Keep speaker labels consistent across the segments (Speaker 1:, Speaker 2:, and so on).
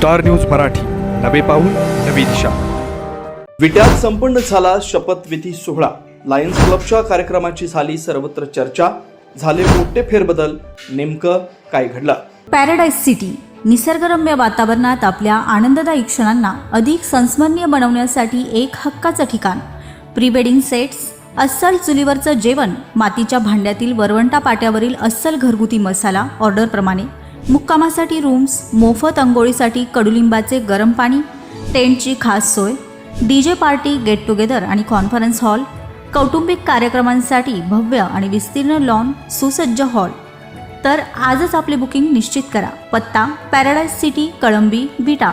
Speaker 1: Star news Marathi, नवे पाऊल नवी दिशा.
Speaker 2: विट्यात संपन्न झाला शपथविधी सोहळा. लायन्स क्लबच्या कार्यक्रमाची झाली सर्वत्र चर्चा. झाले मोठे फेरबदल, नेमकं काय घडलं?
Speaker 3: पॅराडाईज सिटी निसर्गरम्य वातावरणात आपल्या आनंददायी क्षणांना अधिक संस्मरणीय बनवण्यासाठी एक हक्काचं ठिकाण. प्री वेडिंग सेट्स, अस्सल चुलीवरचं जेवण, मातीच्या भांड्यातील वरवंटा पाट्यावरील अस्सल घरगुती मसाला ऑर्डरप्रमाणे, मुक्कामासाठी रूम्स, मोफत अंघोळीसाठी कडुलिंबाचे गरम पाणी, टेंटची खास सोय, डीजे पार्टी, गेट टुगेदर आणि कॉन्फरन्स हॉल, कौटुंबिक कार्यक्रमांसाठी भव्य आणि विस्तीर्ण लॉन, सुसज्ज हॉल. तर आजच आपले बुकिंग निश्चित करा. पत्ता पॅराडाईज सिटी, कळंबी, विटा.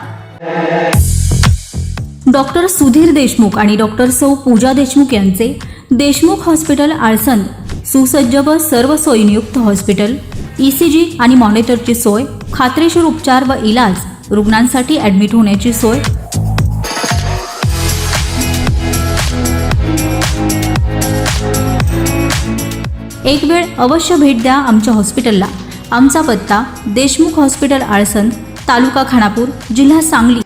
Speaker 3: डॉक्टर सुधीर देशमुख आणि डॉक्टर सौ पूजा देशमुख यांचे देशमुख हॉस्पिटल आळसंद सुसज्ज व सर्व सोयींयुक्त हॉस्पिटल, ECG आणि मॉनिटरची सोय, खात्रीशीर उपचार व इलाज, रुग्णांसाठी ॲडमिट होण्याची सोय. एक वेळ अवश्य भेट द्या आमच्या हॉस्पिटलला. आमचा पत्ता देशमुख हॉस्पिटल आळसंद, तालुका खानापूर, जिल्हा सांगली.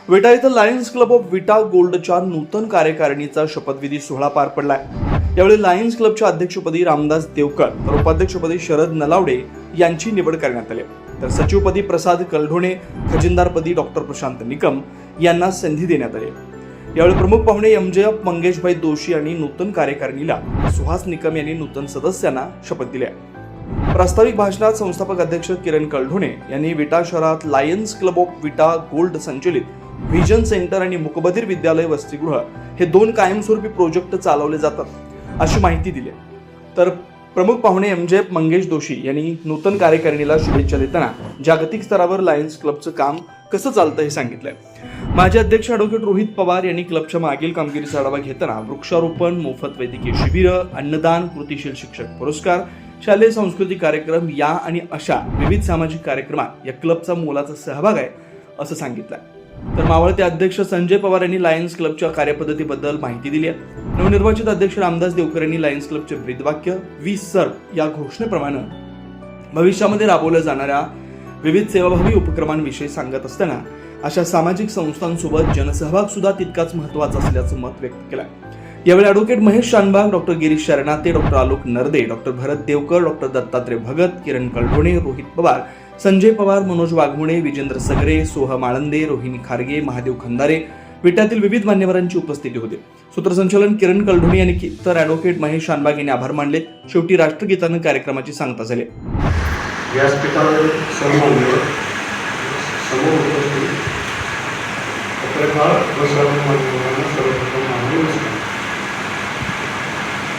Speaker 2: विटा इथं लायन्स क्लब ऑफ विटा गोल्डच्या नूतन कार्यकारिणीचा शपथविधी सोहळा पार पडलाय. यावेळी लायन्स क्लबच्या अध्यक्षपदी रामदास देवकर तर उपाध्यक्षपदी शरद नलावडे यांची निवड करण्यात आली. तर सचिवपदी प्रसाद कलढोणे, खजिनदारपदी डॉक्टर प्रशांत निकम यांना संधी देण्यात आली. यावेळी प्रमुख पाहुणे MJF मंगेशभाई दोशी यांनी नूतन कार्यकारिणीला, सुहास निकम यांनी नूतन सदस्यांना शपथ दिल्या. प्रास्ताविक भाषणात संस्थापक अध्यक्ष किरण कलढोणे यांनी विटा शहरात लायन्स क्लब ऑफ विटा गोल्ड संचलित व्हिजन सेंटर आणि मुकबधीर विद्यालय वसतिगृह हे 2 कायमस्वरूपी प्रोजेक्ट चालवले जातात अशी माहिती दिली. तर प्रमुख पाहुणे MJF मंगेश दोशी यांनी नूतन कार्यकारिणीला शुभेच्छा देताना जागतिक स्तरावर लायन्स क्लबचं काम कसं चालतं हे सांगितलंय. माजी अध्यक्ष ॲडव्होकेट रोहित पवार यांनी क्लबच्या मागील कामगिरीचा आढावा घेताना वृक्षारोपण, मोफत वैद्यकीय शिबिरं, अन्नदान, कृतिशील शिक्षक पुरस्कार, शालेय सांस्कृतिक कार्यक्रम या आणि अशा विविध सामाजिक कार्यक्रमात या क्लबचा मोलाचा सहभाग आहे असं सांगितलंय. तर मावळते अध्यक्ष संजय पवार यांनी लायन्स क्लबच्या कार्यपद्धतीबद्दल माहिती दिली आहे. नवनिर्वाचित अध्यक्ष रामदास देवकर यांनी लायन्स क्लबचे ब्रीदवाक्य "वी सर्व" या घोषणेप्रमाणे भविष्यामध्ये राबवल्या जाणाऱ्या विविध सेवाभावी उपक्रमांविषयी सांगत असताना अशा सामाजिक संस्थांसोबत जनसहभाग सुद्धा तितकाच महत्त्वाचा असल्याचं मत व्यक्त केलं. यावेळी advocate Mahesh Shanbag, doctor Girish Sharanate, doctor Alok Narde, doctor Bharat Devkar, doctor Dattatray Bhagat, Kiran Kaldhone, Rohit Pawar, Sanjay Pawar, Manoj Waghmode, Vijendra Sagare, Soham आळंदे, Rohini Kharge, Mahadev Khandare, विट्यातील विविध मान्यवरांची उपस्थिती होती. सूत्रसंचालन किरण कलढोणे यांनी तर ॲडव्होकेट महेश शानबाग यांनी आभार मानले. शेवटी राष्ट्रगीतानं कार्यक्रमाची सांगता झाली.
Speaker 4: व्यासपीठावर सर्वमान्य समोर उपस्थित पत्रकार व सर्व मान्यवरांना सर्वप्रथम माझा नमस्कार.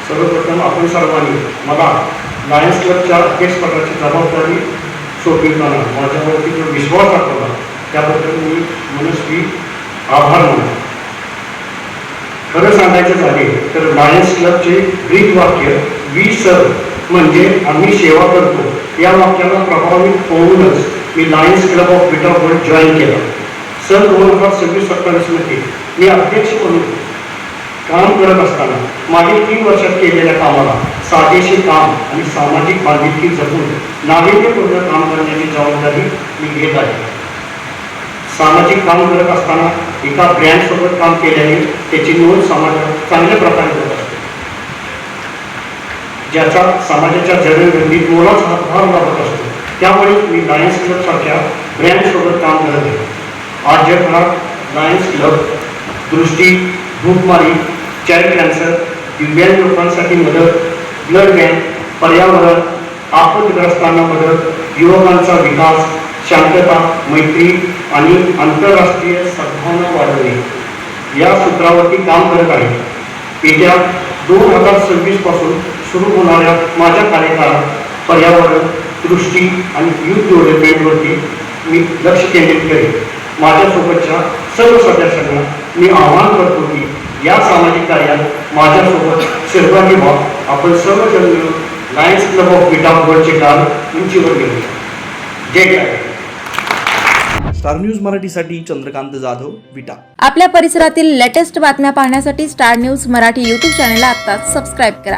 Speaker 4: सर्वप्रथम आपण सर्वांनी मला लायन्स क्लबच्या अध्यक्षपदाची जबाबदारी सोपविताना माझ्यावरती जो विश्वास दाखवला त्याबद्दल मी मनस्वी आभार मानतो. खरं सांगायचं झाले तर लायन्स क्लबचे ब्रीदवाक्य "वी सर्व" म्हणजे आम्ही सेवा करतो या वाक्याला प्रभावित होऊनच मी लायन्स क्लब ऑफ विटा गोल्ड जॉईन केला. सन 2026-27 मध्ये मी अध्यक्ष म्हणून काम करत असताना मागील 3 वर्षात केलेल्या कामाला साजेसे काम आणि सामाजिक बांधिलकी जपून नाविन्यपूर्ण काम करण्याची जबाबदारी मी घेत आहे. सामाजिक काम करत असताना एका ब्रँडसोबत काम केल्याने त्याची नोंद समाजात चांगल्या प्रकारे होत असते, ज्याचा समाजाच्या जडणघडणीत मोलाचा हातभार लागत असतो. त्यामुळे मी लायन्स क्लब सारख्या ब्रँडसोबत काम करत आहे. आज जगभरात लायन्स क्लब दृष्टी, भूकमारी, चाइल्ड कॅन्सर, दिव्यांग लोकांसाठी मदत, ब्लड बँक, पर्यावरण, आपत्तीग्रस्तांना मदत, युवकांचा विकास, शांतता, मैत्री आणि आंतरराष्ट्रीय सद्भावना वाढवणे या सूत्रावरती काम करत आहे. येत्या 2026 पासून सुरू होणाऱ्या माझ्या कार्यकाळात पर्यावरण, दृष्टी आणि युथ डेव्हलपमेंटवरती मी लक्ष केंद्रित करेन. माझ्यासोबतच्या सर्व सदस्यांना मी आवाहन करतो की या सामाजिक कार्यात माझ्यासोबत सहभागी व्हा. आपण सर्वजण मिळून लायन्स क्लब ऑफ विटा गोल्डचे काम उंचीवर घेऊ. जय जय.
Speaker 2: स्टार न्यूज मराठीसाठी चंद्रकांत जाधव, विटा.
Speaker 5: आपल्या परिसरातील लेटेस्ट बातम्या पाहण्यासाठी स्टार न्यूज मराठी YouTube चॅनलला आत्ताच सबस्क्राईब करा.